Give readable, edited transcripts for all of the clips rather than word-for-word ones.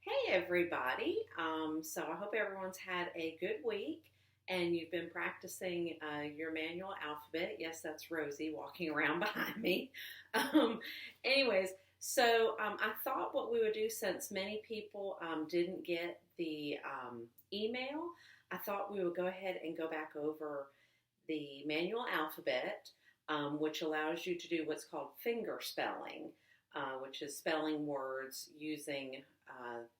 Hey everybody. So I hope everyone's had a good week and you've been practicing your manual alphabet. Yes, that's Rosie walking around behind me. Um, anyways, I thought what we would do, since many people didn't get the email, I thought we would go ahead and go back over the manual alphabet, which allows you to do what's called finger spelling, which is spelling words using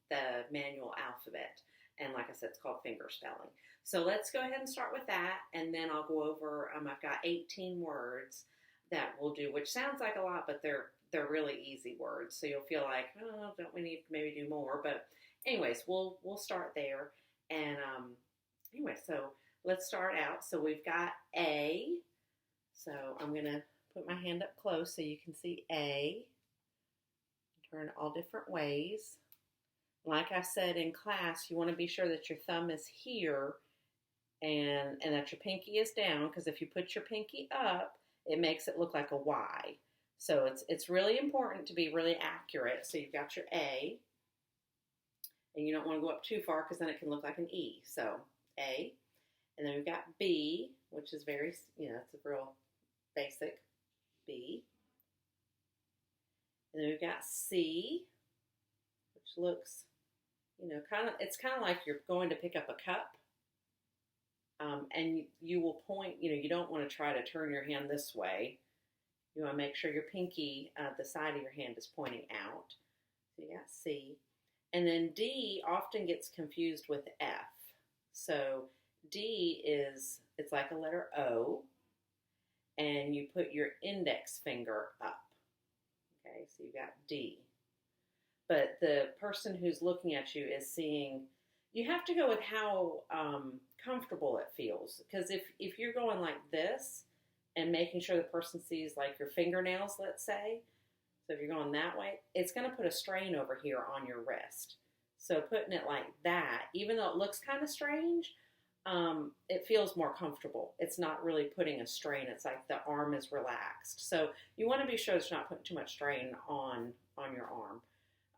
the manual alphabet. And like I said, it's called finger spelling. So let's go ahead and start with that, and then I'll go over. I've got 18 words that we'll do, which sounds like a lot, but they're really easy words. So you'll feel like, oh, don't we need to maybe do more? But anyways, we'll start there. And anyway, so let's start out. So we've got A. So I'm gonna put my hand up close so you can see A. Turn all different ways. Like I said in class, you want to be sure that your thumb is here and that your pinky is down, because if you put your pinky up, it makes it look like a Y. So it's really important to be really accurate. So you've got your A, and you don't want to go up too far because then it can look like an E. So A, and then we've got B, which is very, it's a real basic B. And then we've got C, which looks, it's kind of like you're going to pick up a cup. And you will point, you don't want to try to turn your hand this way. You want to make sure your pinky, the side of your hand is pointing out. So you got C. And then D often gets confused with F. So D it's like a letter O. And you put your index finger up. Okay, so you got D. But the person who's looking at you is seeing, you have to go with how comfortable it feels. Because if you're going like this and making sure the person sees like your fingernails, let's say, so if you're going that way, it's going to put a strain over here on your wrist. So putting it like that, even though it looks kind of strange, it feels more comfortable. It's not really putting a strain. It's like the arm is relaxed. So you want to be sure it's not putting too much strain on your arm,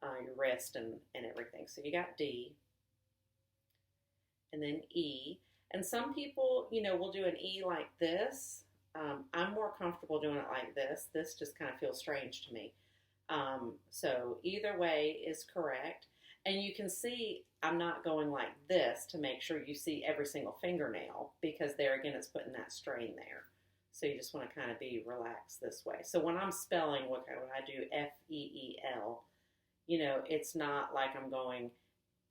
your wrist, and everything. So you got D, and then E. And some people, will do an E like this. I'm more comfortable doing it like this. This just kind of feels strange to me. So either way is correct. And you can see I'm not going like this to make sure you see every single fingernail, because there again it's putting that strain there. So you just want to kind of be relaxed this way. So when I'm spelling, when I do F-E-E-L, it's not like I'm going,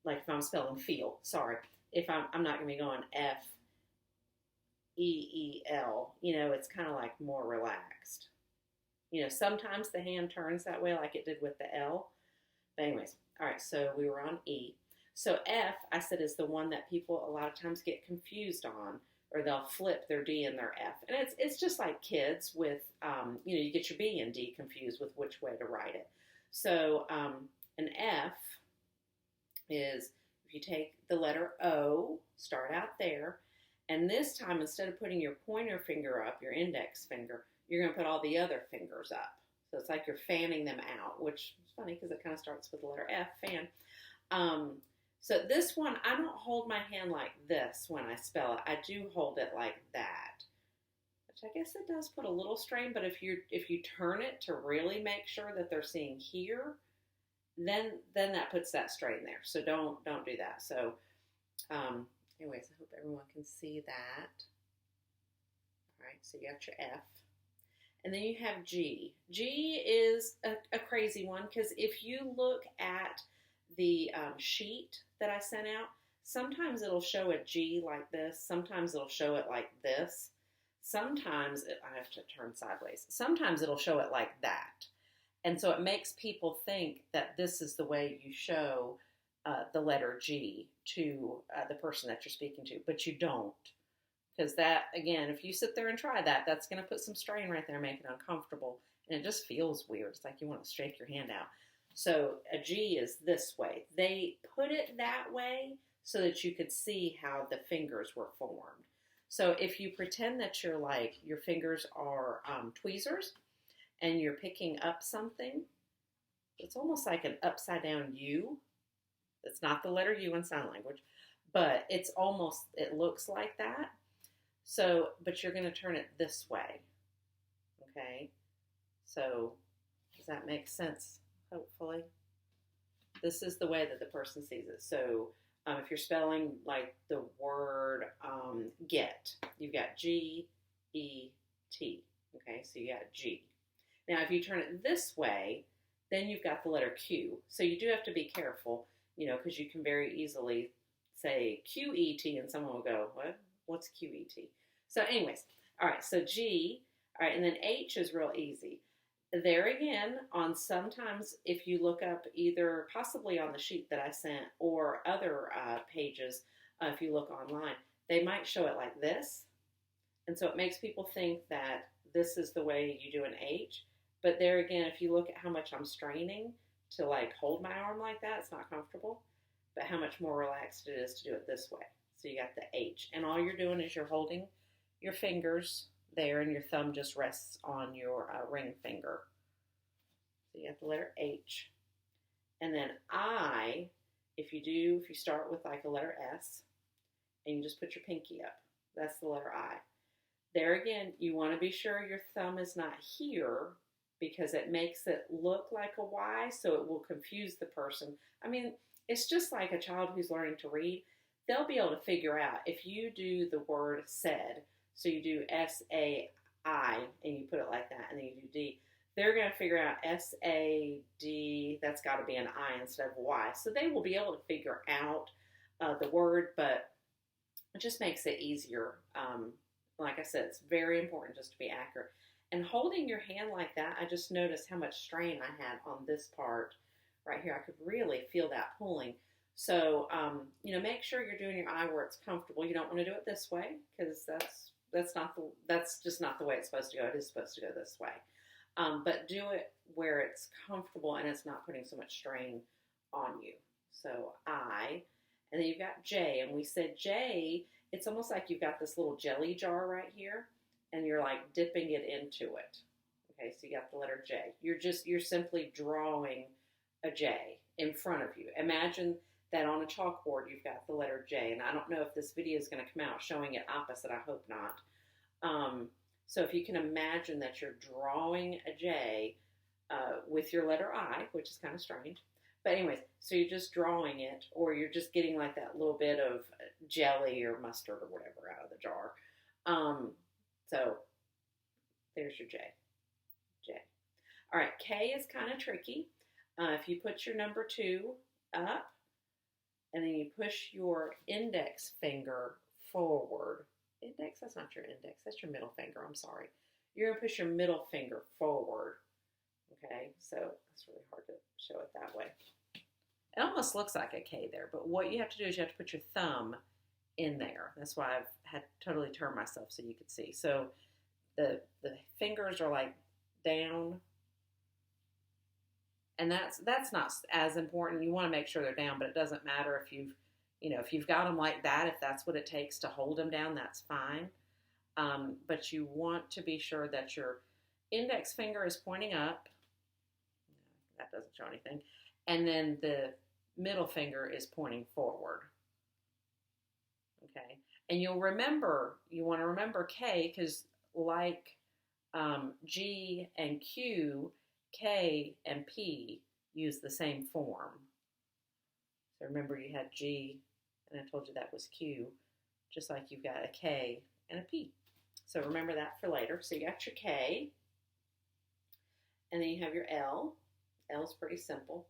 like if I'm spelling feel, sorry. If I'm not going to be going F-E-E-L, it's kind of like more relaxed. Sometimes the hand turns that way like it did with the L. But anyways, all right, so we were on E. So F, I said, is the one that people a lot of times get confused on, or they'll flip their D and their F. And it's just like kids with, you get your B and D confused with which way to write it. So an F is, if you take the letter O, start out there, and this time instead of putting your pointer finger up, your index finger, you're going to put all the other fingers up. So it's like you're fanning them out, which is funny because it kind of starts with the letter F, fan. So this one, I don't hold my hand like this when I spell it. I do hold it like that, which I guess it does put a little strain. But if you turn it to really make sure that they're seeing here, then that puts that strain there. So don't do that. So anyways, I hope everyone can see that. All right, so you got your F. And then you have G. G is a crazy one, because if you look at the sheet that I sent out, sometimes it'll show a G like this. Sometimes it'll show it like this. Sometimes, I have to turn sideways. Sometimes it'll show it like that. And so it makes people think that this is the way you show the letter G to the person that you're speaking to, but you don't. Because that, again, if you sit there and try that, that's going to put some strain right there, make it uncomfortable. And it just feels weird. It's like you want to shake your hand out. So a G is this way. They put it that way so that you could see how the fingers were formed. So if you pretend that your fingers are tweezers and you're picking up something, it's almost like an upside down U. It's not the letter U in sign language, but it's almost, it looks like that. So, but you're going to turn it this way. Okay. So, does that make sense? Hopefully. This is the way that the person sees it. So, if you're spelling like the word get, you've got G, E, T. Okay, so you got G. Now, if you turn it this way, then you've got the letter Q. So you do have to be careful, because you can very easily say QET and someone will go, what? What's QET? So anyways, all right, so G, all right, and then H is real easy. There again, on sometimes if you look up either possibly on the sheet that I sent or other pages, if you look online, they might show it like this. And so it makes people think that this is the way you do an H. But there again, if you look at how much I'm straining to like hold my arm like that, it's not comfortable. But how much more relaxed it is to do it this way. So you got the H. And all you're doing is you're holding your fingers there and your thumb just rests on your ring finger. So you got the letter H. And then I, if you start with like a letter S and you just put your pinky up, that's the letter I. There again, you want to be sure your thumb is not here because it makes it look like a Y, so it will confuse the person. I mean, it's just like a child who's learning to read. They'll be able to figure out if you do the word said, so you do S-A-I, and you put it like that, and then you do D, they're going to figure out S-A-D, that's got to be an I instead of a Y. So they will be able to figure out the word, but it just makes it easier. Like I said, it's very important just to be accurate. And holding your hand like that, I just noticed how much strain I had on this part right here. I could really feel that pulling. So, make sure you're doing your eye where it's comfortable. You don't want to do it this way because that's just not the way it's supposed to go. It is supposed to go this way. But do it where it's comfortable and it's not putting so much strain on you. So I, and then you've got J, and we said J, it's almost like you've got this little jelly jar right here and you're like dipping it into it. Okay, so you got the letter J. You're simply drawing a J in front of you. Imagine that on a chalkboard you've got the letter J, and I don't know if this video is going to come out showing it opposite. I hope not. So if you can imagine that you're drawing a J with your letter I, which is kind of strange. But anyways, so you're just drawing it, or you're just getting like that little bit of jelly or mustard or whatever out of the jar. So there's your J. J. All right, K is kind of tricky. If you put your number 2 up, and then you push your index finger forward. Index? That's not your index. That's your middle finger. I'm sorry. You're going to push your middle finger forward. Okay, so it's really hard to show it that way. It almost looks like a K there, but what you have to do is you have to put your thumb in there. That's why I've had totally turned myself so you could see. So the fingers are like down, and that's not as important. You want to make sure they're down, but it doesn't matter if you've got them like that. If that's what it takes to hold them down, that's fine. But you want to be sure that your index finger is pointing up. That doesn't show anything. And then the middle finger is pointing forward. Okay. And you want to remember K, because like G and Q, K and P use the same form. So remember you had G, and I told you that was Q, just like you've got a K and a P. So remember that for later. So you got your K, and then you have your L. L's pretty simple.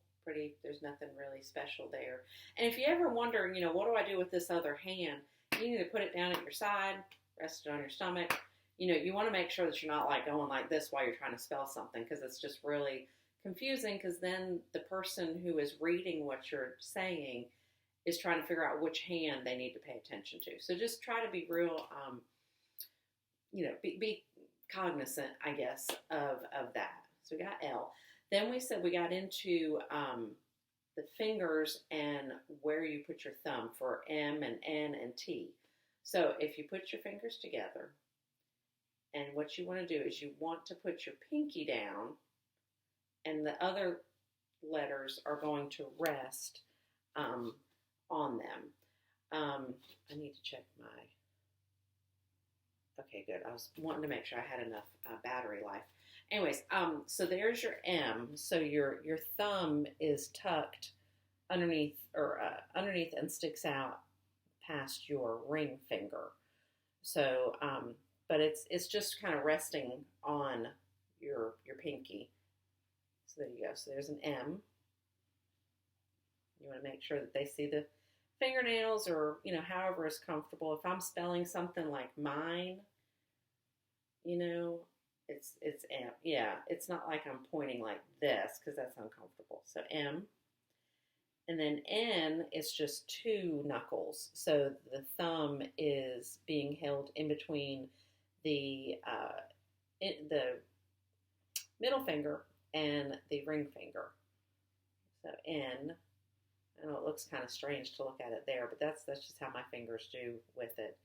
There's nothing really special there. And if you ever wonder, what do I do with this other hand? You either put it down at your side, rest it on your stomach. You want to make sure that you're not like going like this while you're trying to spell something, because it's just really confusing, because then the person who is reading what you're saying is trying to figure out which hand they need to pay attention to. So just try to be real, be cognizant, I guess, of that. So we got L. Then we said we got into the fingers and where you put your thumb for M and N and T. So if you put your fingers together, and what you want to do is you want to put your pinky down, and the other letters are going to rest on them. I need to check my. Okay, good. I was wanting to make sure I had enough battery life. Anyways, so there's your M. So your thumb is tucked underneath underneath and sticks out past your ring finger. So, but it's just kind of resting on your pinky. So there you go. So there's an M. You want to make sure that they see the fingernails, or however is comfortable. If I'm spelling something like mine, it's M. Yeah, it's not like I'm pointing like this because that's uncomfortable. So M. And then N is just two knuckles. So the thumb is being held in between the middle finger and the ring finger. So N. I know it looks kind of strange to look at it there, but that's just how my fingers do with it.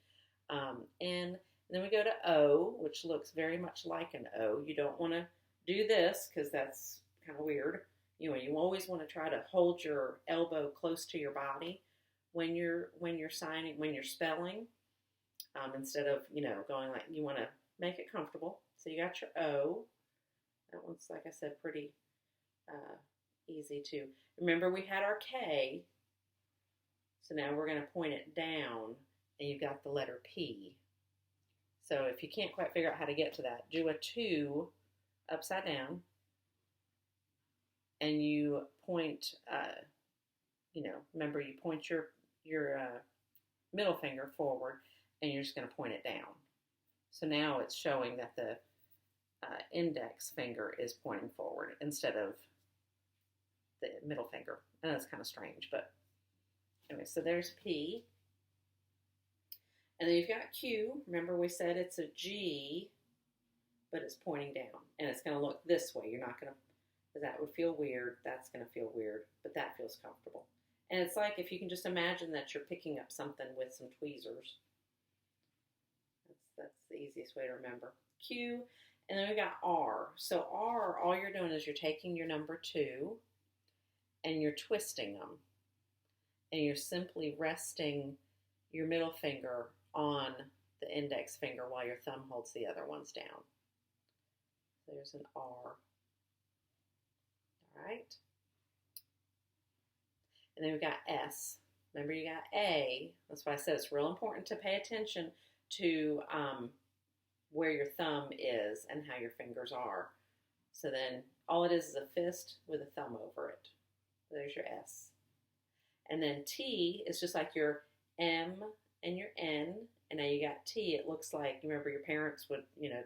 N. And then we go to O, which looks very much like an O. You don't want to do this because that's kind of weird. You always want to try to hold your elbow close to your body when you're spelling, instead of going like, you want to make it comfortable. So you got your O. That one's, like I said, pretty easy to remember. We had our K, so now we're going to point it down, and you've got the letter P. So if you can't quite figure out how to get to that, do a 2 upside down. And you point, remember you point your middle finger forward, and you're just going to point it down. So now it's showing that the index finger is pointing forward instead of the middle finger. I know it's kind of strange, but anyway, so there's P. And then you've got Q. Remember we said it's a G, but it's pointing down. And it's going to look this way. You're not going to, because that would feel weird. That's going to feel weird, but that feels comfortable. And it's like if you can just imagine that you're picking up something with some tweezers. That's the easiest way to remember. Q, and then we got R. So R, all you're doing is you're taking your number 2 and you're twisting them. And you're simply resting your middle finger on the index finger while your thumb holds the other ones down. There's an R. All right. And then we got S. Remember, you got A. That's why I said it's real important to pay attention to where your thumb is and how your fingers are. So then all it is a fist with a thumb over it. So there's your S. And then T is just like your M and your N. And now you got T. It looks like, you remember your parents would,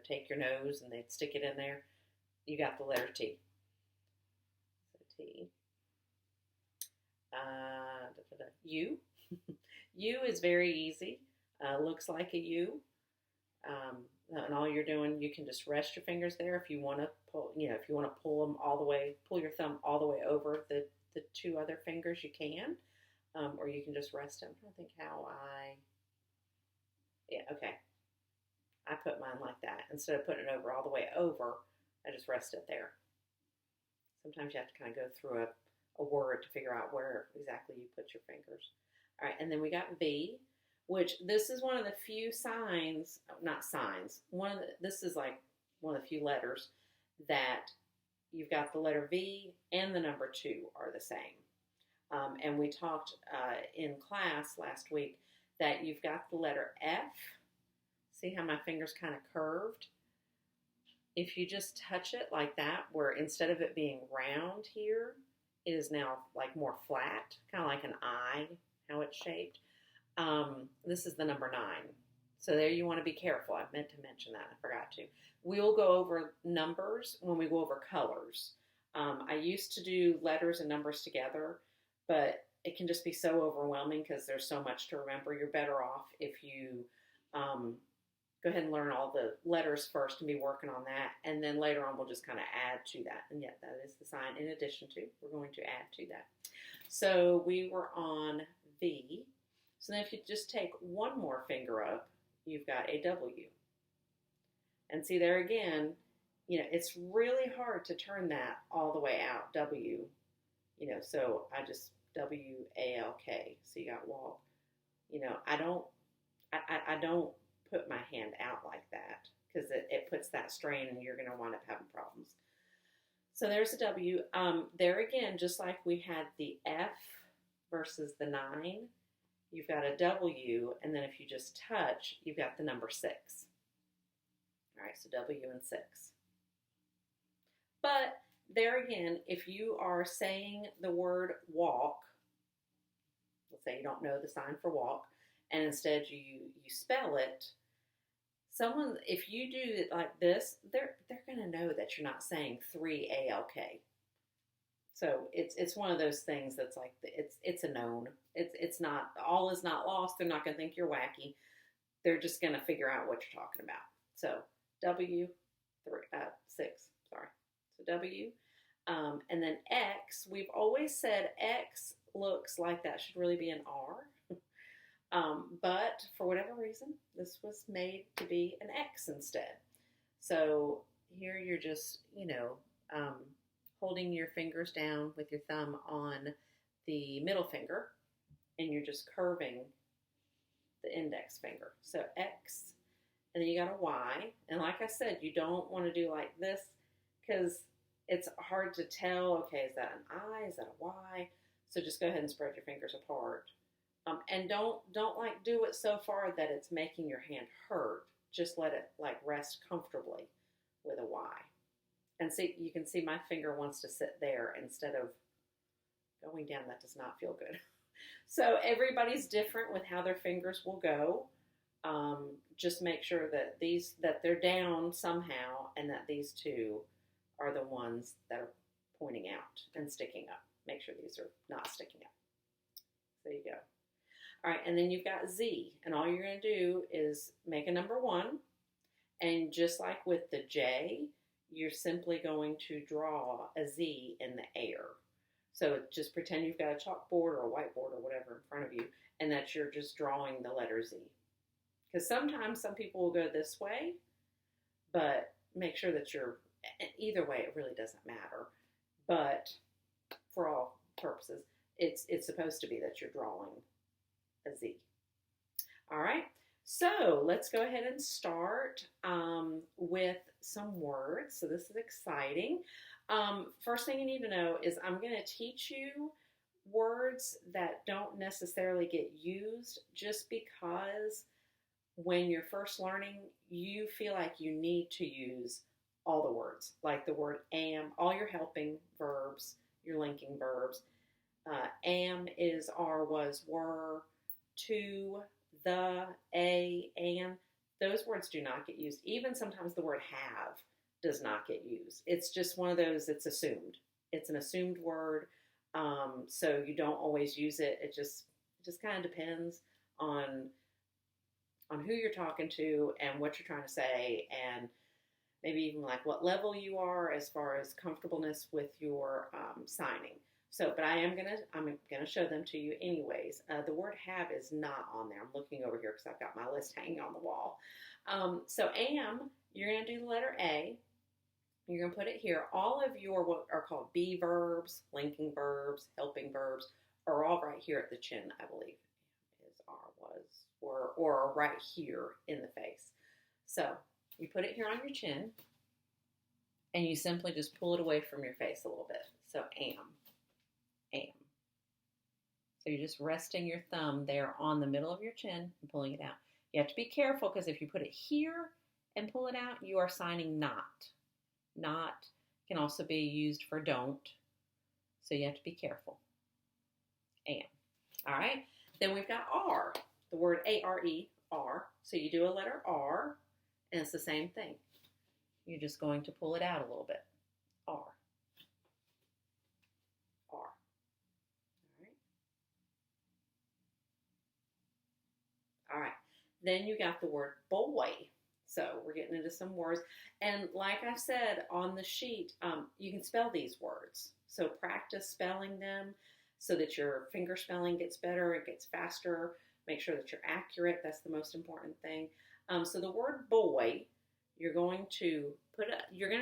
take your nose and they'd stick it in there. You got the letter T. So T. U. U is very easy. Looks like a U. And all you're doing, you can just rest your fingers there if you want to pull, if you want to pull them all the way, pull your thumb all the way over the 2 other fingers, you can. Or you can just rest them. I think okay. I put mine like that. Instead of putting it over all the way over, I just rest it there. Sometimes you have to kind of go through a word to figure out where exactly you put your fingers. All right, and then we got V, which this is one of the few signs, not signs, this is like one of the few letters that you've got the letter V and the number 2 are the same. And we talked in class last week that you've got the letter F. See how my finger's kind of curved? If you just touch it like that, where instead of it being round here, it is now like more flat, kind of like an I, how it's shaped. This is the number 9. So there you want to be careful. I meant to mention that. I forgot to. We'll go over numbers when we go over colors. I used to do letters and numbers together, but it can just be so overwhelming because there's so much to remember. You're better off if you go ahead and learn all the letters first and be working on that. And then later on, we'll just kind of add to that. And yet that is the sign in addition to. We're going to add to that. So we were on V. So then if you just take one more finger up, you've got a W. And see there again, it's really hard to turn that all the way out, W. So I just W-A-L-K. So you got walk. You know, I don't put my hand out like that because it puts that strain and you're going to wind up having problems. So there's a W. There again, just like we had the F versus the 9, you've got a W, and then if you just touch, you've got the number 6. All right, so W and 6. But there again, if you are saying the word walk, let's say you don't know the sign for walk, and instead you spell it, someone, if you do it like this, they're going to know that you're not saying 3-A-L-K. So it's one of those things that's like, it's a known. It's not, all is not lost. They're not going to think you're wacky. They're just going to figure out what you're talking about. So W, 6, sorry. So W. And then X, we've always said X looks like that should really be an R. But for whatever reason, this was made to be an X instead. So here you're just, holding your fingers down with your thumb on the middle finger, and you're just curving the index finger. So X, and then you got a Y. And like I said, you don't want to do like this because it's hard to tell, okay, is that an I, is that a Y? So just go ahead and spread your fingers apart. And don't like do it so far that it's making your hand hurt. Just let it like rest comfortably with a Y. And see, you can see my finger wants to sit there instead of going down. That does not feel good. So everybody's different with how their fingers will go. Just make sure that that they're down somehow, and that these two are the ones that are pointing out and sticking up. Make sure these are not sticking up. There you go. All right, and then you've got Z, and all you're going to do is make a number 1, and just like with the J, you're simply going to draw a Z in the air. So just pretend you've got a chalkboard or a whiteboard or whatever in front of you, and that you're just drawing the letter Z. Because sometimes some people will go this way, but make sure that you're, either way, it really doesn't matter. But for all purposes, it's supposed to be that you're drawing a Z. All right, so let's go ahead and start with some words. So this is exciting. First thing you need to know is I'm going to teach you words that don't necessarily get used just because when you're first learning, you feel like you need to use all the words, like the word am, all your helping verbs, your linking verbs. Am, is, are, was, were, to, the, a, and. Those words do not get used. Even sometimes the word have does not get used. It's just one of those, it's assumed. It's an assumed word, so you don't always use it. It just kind of depends on who you're talking to and what you're trying to say, and maybe even like what level you are as far as comfortableness with your signing. So, but I'm gonna show them to you anyways. The word have is not on there. I'm looking over here because I've got my list hanging on the wall. So am, you're gonna do the letter A. You're gonna put it here. All of your what are called be verbs, linking verbs, helping verbs are all right here at the chin, I believe. Is, are, was, were, or right here in the face. So you put it here on your chin, and you simply just pull it away from your face a little bit. So am. So you're just resting your thumb there on the middle of your chin and pulling it out. You have to be careful because if you put it here and pull it out, you are signing not. Not can also be used for don't. So you have to be careful. Am. All right. Then we've got are. The word A-R-E, are. So you do a letter R, and it's the same thing. You're just going to pull it out a little bit. R. All right, then you got the word boy. So we're getting into some words. And like I said on the sheet, you can spell these words. So practice spelling them so that your finger spelling gets better, it gets faster. Make sure that you're accurate. That's the most important thing. So the word boy, you're going to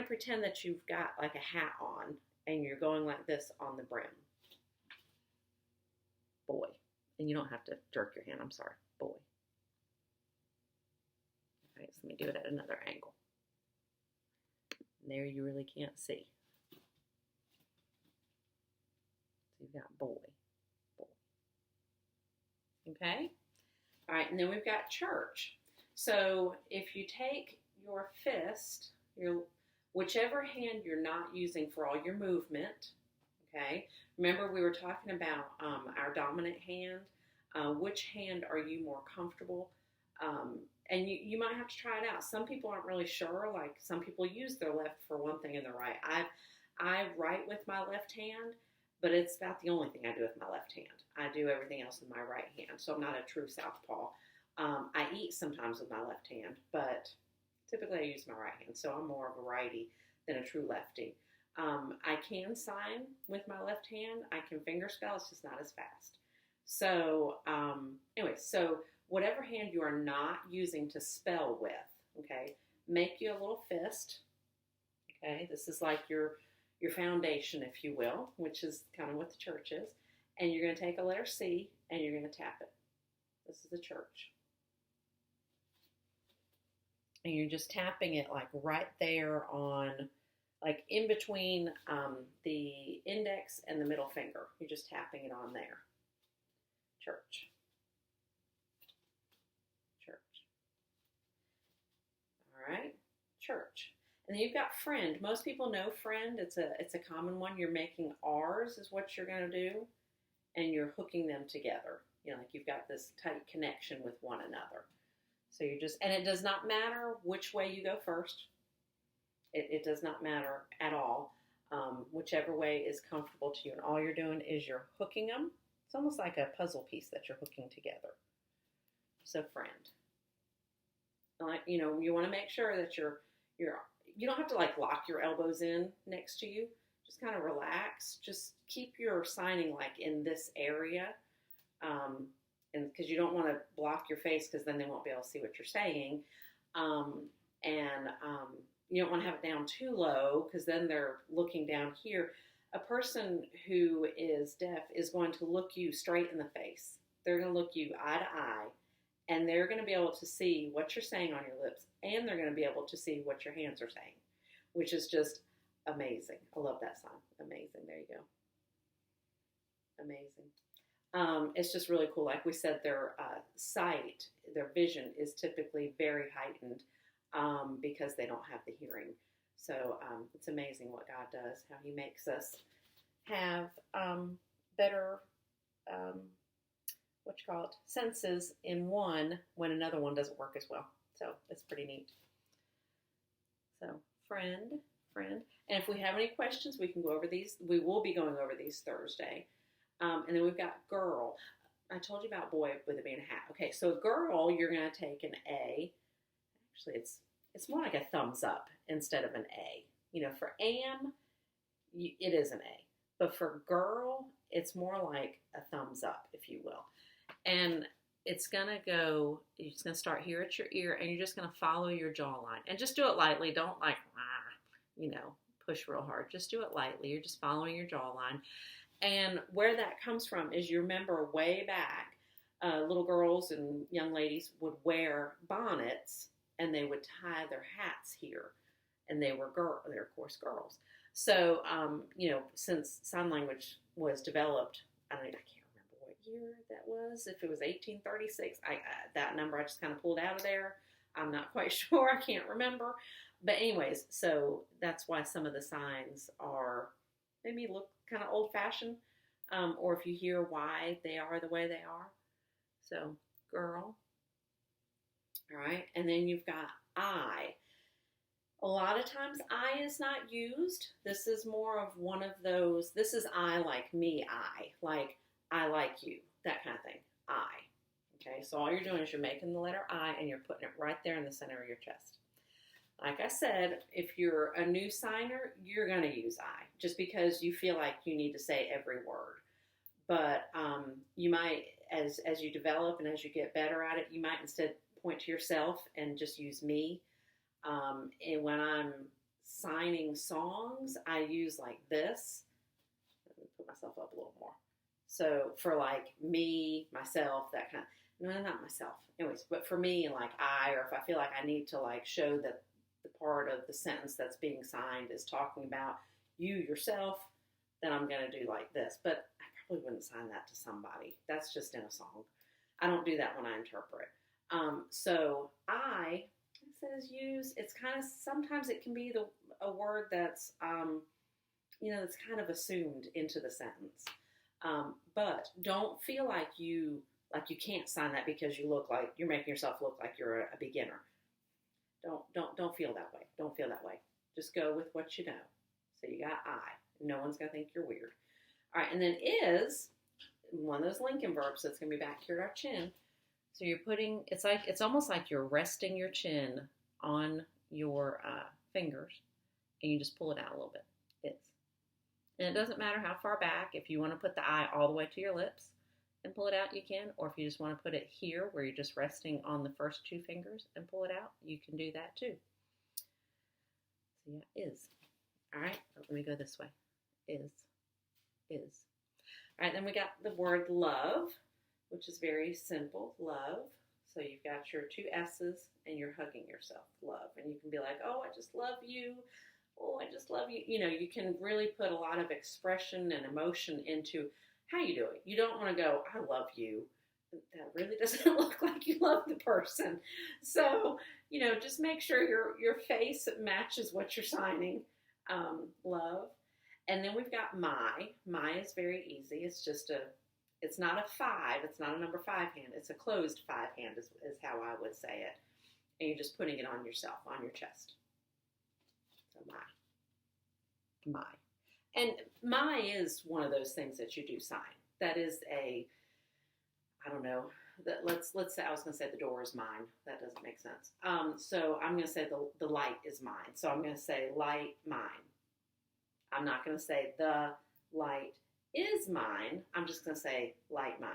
pretend that you've got like a hat on, and you're going like this on the brim. And you don't have to jerk your hand. I'm sorry. Boy. Okay, so let me do it at another angle. And there you really can't see. So you've got boy. Boy. Okay? All right, and then we've got church. So if you take your fist, whichever hand you're not using for all your movement, okay? Remember we were talking about our dominant hand. Which hand are you more comfortable? And you might have to try it out. Some people aren't really sure. Like some people use their left for one thing and the right. I write with my left hand, but it's about the only thing I do with my left hand. I do everything else with my right hand, so I'm not a true southpaw. I eat sometimes with my left hand, but typically I use my right hand, so I'm more of a righty than a true lefty. I can sign with my left hand. I can fingerspell. It's just not as fast. So anyway, so whatever hand you are not using to spell with, okay, make you a little fist. Okay, this is like your foundation, if you will, which is kind of what the church is. And you're going to take a letter C and you're going to tap it. This is the church. And you're just tapping it like right there on, like in between the index and the middle finger. You're just tapping it on there. Church. Church. All right. Church. And then you've got friend. Most people know friend. It's a common one. You're making R's is what you're going to do. And you're hooking them together. You know, like you've got this tight connection with one another. So you're just, and it does not matter which way you go first. It does not matter at all. Whichever way is comfortable to you. And all you're doing is you're hooking them. It's almost like a puzzle piece that you're hooking together. So friend. You know, you want to make sure that you don't have to like lock your elbows in next to you. Just kind of relax. Just keep your signing like in this area. And because you don't want to block your face because then they won't be able to see what you're saying. You don't want to have it down too low because then they're looking down here. A person who is deaf is going to look you straight in the face. They're going to look you eye to eye, and they're going to be able to see what you're saying on your lips, and they're going to be able to see what your hands are saying, which is just amazing. I love that sign. Amazing. There you go. Amazing. It's just really cool. Like we said, their sight, their vision is typically very heightened because they don't have the hearing. So it's amazing what God does, how he makes us have better, senses in one when another one doesn't work as well. So it's pretty neat. So friend. And if we have any questions, we can go over these. We will be going over these Thursday. And then we've got girl. I told you about boy with it being a hat. Okay, so girl, you're going to take an A. Actually, it's more like a thumbs up instead of an A. You know, for am, it is an A. But for girl, it's more like a thumbs up, if you will. And it's going to go, you're just going to start here at your ear, and you're just going to follow your jawline. And just do it lightly. Don't like, push real hard. Just do it lightly. You're just following your jawline. And where that comes from is you remember way back, little girls and young ladies would wear bonnets and they would tie their hats here. And they're of course girls. So, since sign language was developed, I can't remember what year that was. If it was 1836, that number I just kind of pulled out of there. I'm not quite sure. I can't remember. But anyways, so that's why some of the signs are maybe look kind of old-fashioned, or if you hear why they are the way they are. So, girl. All right, and then you've got I. A lot of times I is not used. This is more of one of those, this is I like me, I. Like, I like you, that kind of thing. I. Okay, so all you're doing is you're making the letter I and you're putting it right there in the center of your chest. Like I said, if you're a new signer, you're going to use I, just because you feel like you need to say every word. But you might, as you develop and as you get better at it, you might instead point to yourself and just use me. And when I'm signing songs, I use like this. Let me put myself up a little more. So for like me, myself, that kind of, no, not myself. Anyways, but for me, like I, or if I feel like I need to like show that the part of the sentence that's being signed is talking about you yourself, then I'm going to do like this. But I probably wouldn't sign that to somebody. That's just in a song. I don't do that when I interpret. So I, it says use, it's kind of, sometimes it can be a word that's, that's kind of assumed into the sentence. But don't feel like you can't sign that because you look like you're making yourself look like you're a beginner. Don't feel that way. Don't feel that way. Just go with what you know. So you got I. No one's gonna think you're weird. All right, and then is one of those linking verbs that's gonna be back here at our chin. So you're putting, it's almost like you're resting your chin on your fingers, and you just pull it out a little bit. And it doesn't matter how far back. If you want to put the I all the way to your lips and pull it out, you can. Or if you just want to put it here where you're just resting on the first two fingers and pull it out, you can do that too. So yeah, is. All right, let me go this way. Is. All right, then we got the word love, which is very simple, love. So you've got your two S's and you're hugging yourself, love. And you can be like, oh, I just love you. Oh, I just love you. You can really put a lot of expression and emotion into how you do it. You don't want to go, I love you. That really doesn't look like you love the person. So, just make sure your face matches what you're signing. Love. And then we've got my. My is very easy. It's not a 5. It's not a number 5 hand. It's a closed 5 hand is how I would say it. And you're just putting it on yourself, on your chest. So my. And my is one of those things that you do sign. That is I don't know. Let's say, I was going to say the door is mine. That doesn't make sense. So I'm going to say the light is mine. So I'm going to say light mine. I'm not going to say the light is mine. I'm just going to say light mine.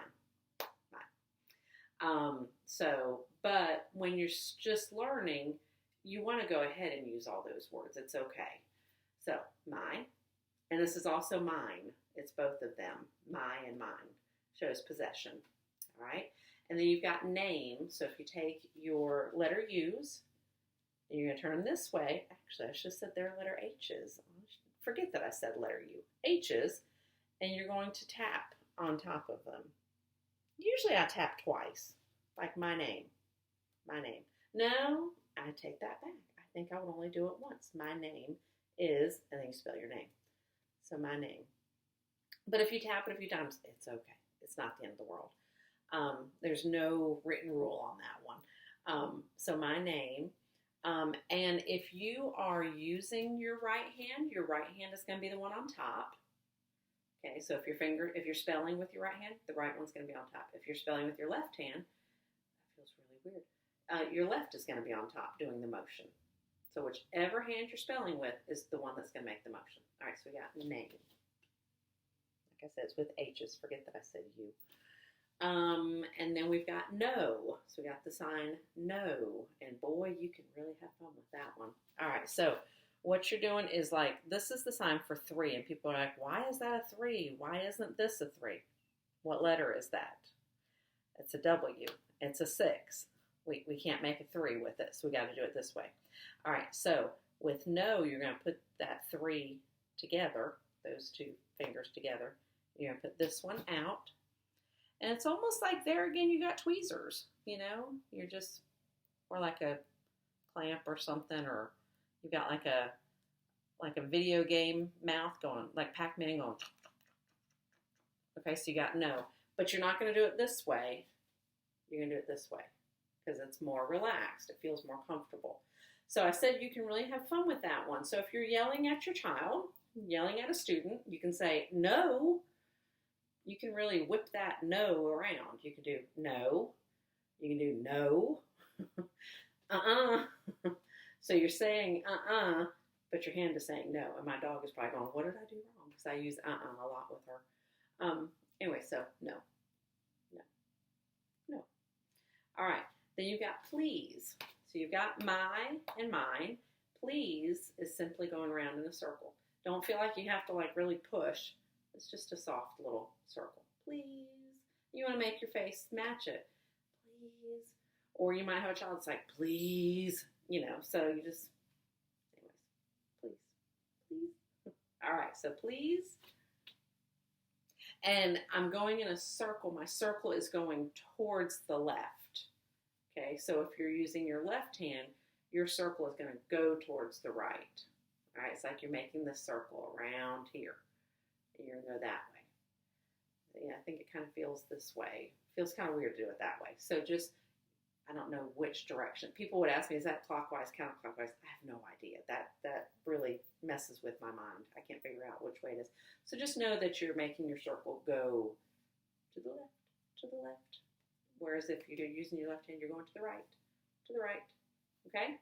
But when you're just learning, you want to go ahead and use all those words. It's okay. So, my, and this is also mine. It's both of them. My and mine shows possession. All right? And then you've got name. So if you take your letter U's, and you're going to turn them this way. Actually, I should have said their letter H's. Forget that I said letter U. H's. And you're going to tap on top of them. Usually I tap twice. Like my name. My name. No, I take that back. I think I would only do it once. My name is, and then you spell your name. So my name. But if you tap it a few times, it's okay. It's not the end of the world. There's no written rule on that one. So my name. And if you are using your right hand is going to be the one on top. Okay, so if you're spelling with your right hand, the right one's going to be on top. If you're spelling with your left hand, that feels really weird. Your left is going to be on top doing the motion. So whichever hand you're spelling with is the one that's going to make the motion. All right, so we got name. Like I said, it's with H's. Forget that I said U. And then we've got no. So we got the sign no. And boy, you can really have fun with that one. All right, so what you're doing is like, this is the sign for 3. And people are like, why is that a 3? Why isn't this a 3? What letter is that? It's a W. It's a 6. We can't make a 3 with it, so we got to do it this way. All right, so with no, you're going to put that 3 together, those two fingers together. You're going to put this one out. And it's almost like there again, you got tweezers, You're just, or like a clamp or something, or you got like a video game mouth going, like Pac-Man going. Okay, so you got no. But you're not going to do it this way. You're going to do it this way because it's more relaxed. It feels more comfortable. So I said you can really have fun with that one. So if you're yelling at your child, yelling at a student, you can say no. You can really whip that no around. You can do no. You can do no. So you're saying but your hand is saying no. And my dog is probably going, what did I do wrong? Because I use a lot with her. Anyway, so no. All right. Then you've got please. So you've got my and mine. Please is simply going around in a circle. Don't feel like you have to like really push. It's just a soft little circle. please. You want to make your face match it, please. Or you might have a child that's like, please, so you just, anyways, please. All right, so please. And I'm going in a circle. My circle is going towards the left. Okay, so if you're using your left hand, your circle is going to go towards the right. All right, it's like you're making this circle around here. And you're going to go that way. Yeah, I think it kind of feels this way. Feels kind of weird to do it that way. So just, I don't know which direction. People would ask me, is that clockwise, counterclockwise? I have no idea. That really messes with my mind. I can't figure out which way it is. So just know that you're making your circle go to the left. Whereas if you're using your left hand, you're going to the right. Okay?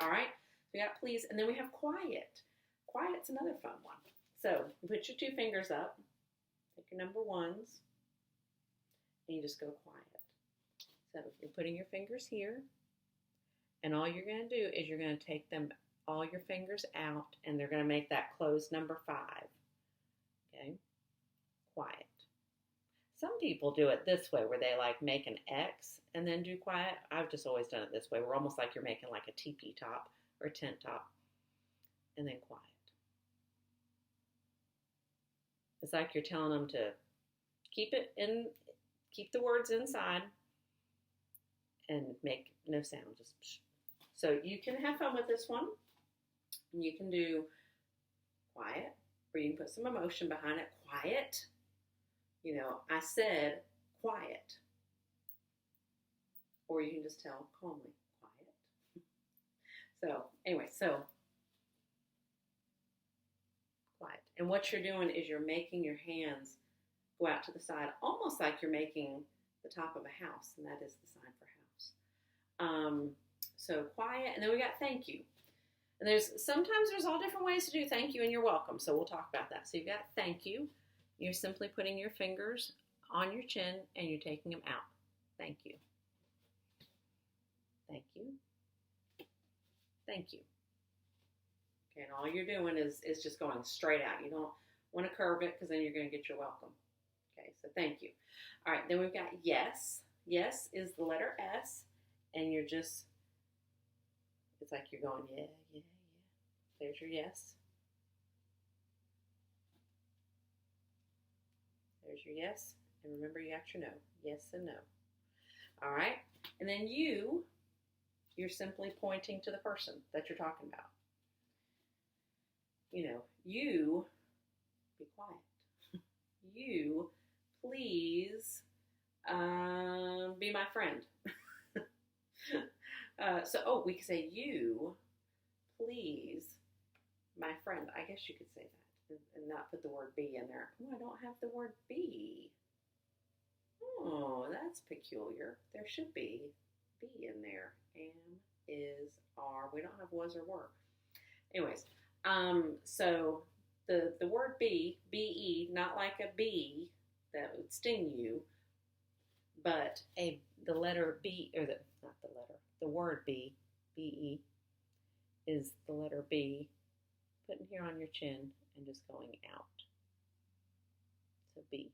All right? We got please, and then we have quiet. Quiet's another fun one. So you put your 2 fingers up, take your number ones, and you just go quiet. So you're putting your fingers here, and all you're going to do is you're going to take all your fingers out, and they're going to make that closed number 5. Okay? Quiet. Some people do it this way, where they like make an X and then do quiet. I've just always done it this way. We're almost like you're making like a teepee top or a tent top, and then quiet. It's like you're telling them to keep the words inside and make no sound. Just psh. So you can have fun with this one. You can do quiet, or you can put some emotion behind it. Quiet. I said quiet. Or you can just tell calmly, quiet. So anyway, quiet. And what you're doing is you're making your hands go out to the side, almost like you're making the top of a house, and that is the sign for house. So quiet, and then we got thank you. And sometimes there's all different ways to do thank you and you're welcome, so we'll talk about that. So you've got thank you. You're simply putting your fingers on your chin and you're taking them out. Thank you. Thank you. Thank you. Okay, and all you're doing is just going straight out. You don't want to curve it because then you're going to get your welcome. Okay, so thank you. All right, then we've got yes. Yes is the letter S, and you're just, it's like you're going, yeah, yeah, yeah. There's your yes. There's your yes. And remember, you got your no. Yes and no. All right. And then you're simply pointing to the person that you're talking about. You, be quiet. You, please, be my friend. We could say you, please, my friend. I guess you could say that and not put the word be in there. Oh, I don't have the word be. Oh, that's peculiar. There should be in there. Am, is, are. We don't have was or were. Anyways, so the word be, be, not like a bee that would sting you, but the letter B, or the word be, be, is the letter B, putting here on your chin and just going out. So be.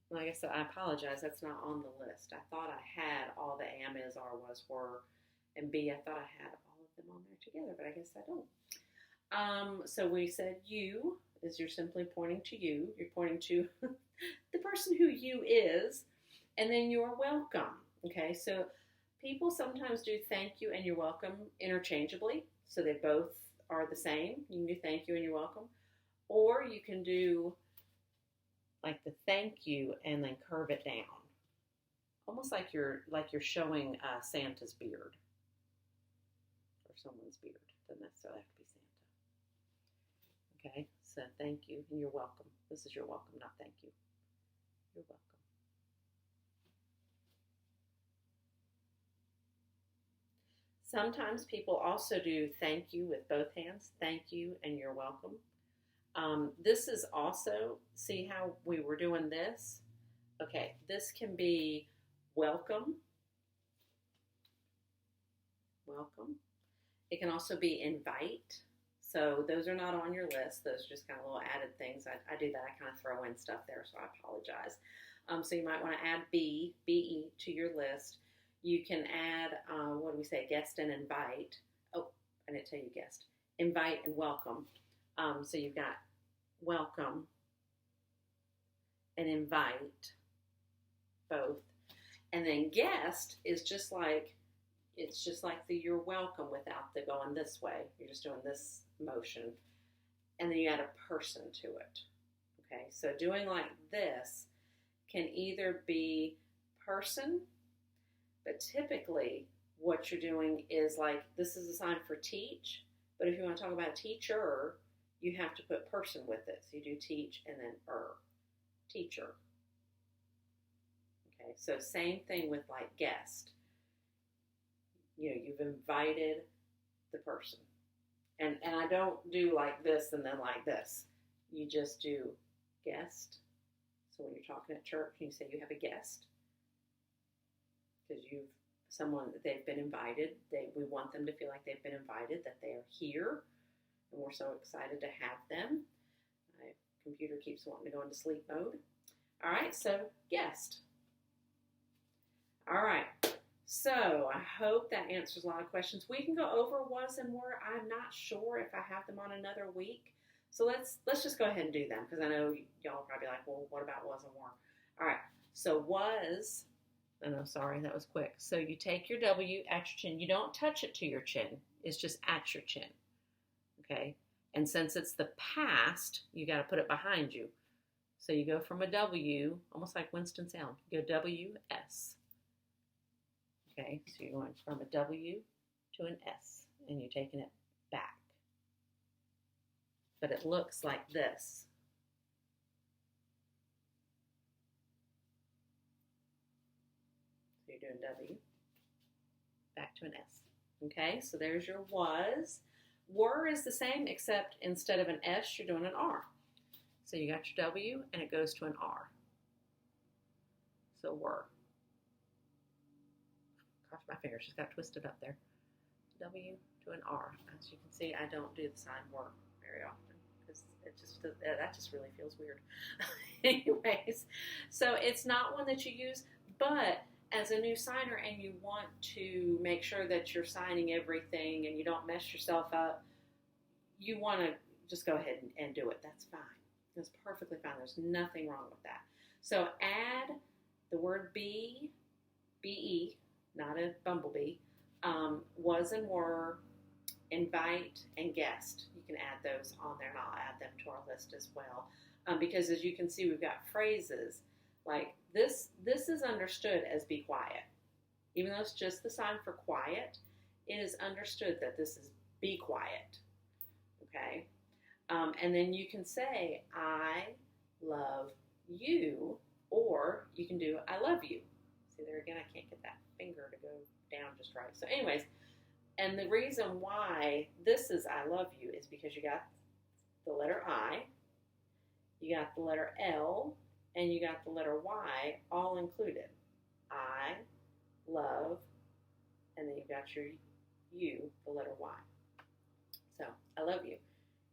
Like I said, I apologize, that's not on the list. I thought I had all the am, is, are, was, were, and be. I thought I had all of them on there together, but I guess I don't. So we said you is you're simply pointing to you. You're pointing to the person who you is, and then you're welcome. Okay, so people sometimes do thank you and you're welcome interchangeably, so they both are the same. You can do thank you and you're welcome, or you can do like the thank you and then curve it down, almost like you're showing Santa's beard or someone's beard. Doesn't necessarily have to be Santa. Okay, so thank you and you're welcome. This is your welcome, not thank you. You're welcome. Sometimes people also do thank you with both hands. Thank you and you're welcome. This is also, see how we were doing this? Okay, this can be welcome. Welcome. It can also be invite. So those are not on your list. Those are just kind of little added things. I do that. I kind of throw in stuff there, so I apologize. So you might want to add BE to your list. You can add, what do we say, guest and invite. Oh, I didn't tell you guest. Invite and welcome. So you've got welcome and invite, both. And then guest is just like, it's just like the you're welcome without the going this way. You're just doing this motion. And then you add a person to it. Okay, so doing like this can either be person, but typically what you're doing is like, this is a sign for teach, but if you want to talk about teacher, you have to put person with it. So you do teach and then teacher. Okay, so same thing with like guest. You know, you've invited the person. And I don't do like this and then like this. You just do guest. So when you're talking at church and you say you have a guest, because they've been invited. We want them to feel like they've been invited, that they are here, and we're so excited to have them. My computer keeps wanting to go into sleep mode. All right, so guest. All right, so I hope that answers a lot of questions. We can go over was and were. I'm not sure if I have them on another week. So let's just go ahead and do them, because I know y'all are probably like, well, what about was and were? All right, so was, oh no, sorry, that was quick. So you take your W at your chin. You don't touch it to your chin. It's just at your chin, okay? And since it's the past, you got to put it behind you. So you go from a W, almost like Winston-Salem. You go W-S. Okay, so you're going from a W to an S, and you're taking it back. But it looks like this. So you're doing W, back to an S. Okay, so there's your was. Were is the same, except instead of an S, you're doing an R. So you got your W, and it goes to an R. So were. Gosh, my fingers just got twisted up there. W to an R. As you can see, I don't do the sign were very often, because that just really feels weird. Anyways, so it's not one that you use, but as a new signer and you want to make sure that you're signing everything and you don't mess yourself up, you want to just go ahead and do it. That's fine. That's perfectly fine. There's nothing wrong with that. So add the word be, B-E, not a bumblebee, was and were, invite, and guest. You can add those on there, and I'll add them to our list as well. Because as you can see, we've got phrases like this. This is understood as be quiet. Even though it's just the sign for quiet, it is understood that this is be quiet. Okay? And then you can say, I love you, or you can do, I love you. See there again, I can't get that finger to go down just right. So anyways, and the reason why this is I love you is because you got the letter I, you got the letter L, and you got the letter Y all included. I love, and then you got your U, the letter Y. So I love you.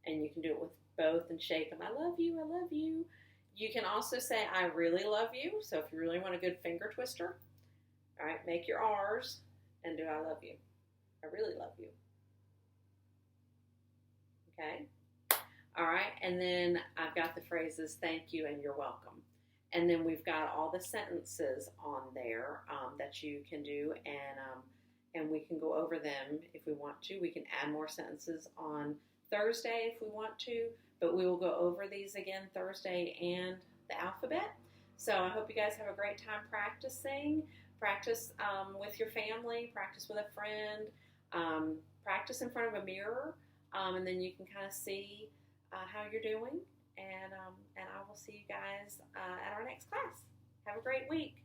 And you can do it with both and shake them. I love you, I love you. You can also say I really love you. So if you really want a good finger twister, all right, make your R's and do I love you. I really love you. Okay? All right, and then I've got the phrases thank you and you're welcome. And then we've got all the sentences on there that you can do, and we can go over them if we want to. We can add more sentences on Thursday if we want to, but we will go over these again Thursday and the alphabet. So I hope you guys have a great time practicing. Practice with your family, practice with a friend, practice in front of a mirror, and then you can kind of see how you're doing. And I will see you guys at our next class. Have a great week.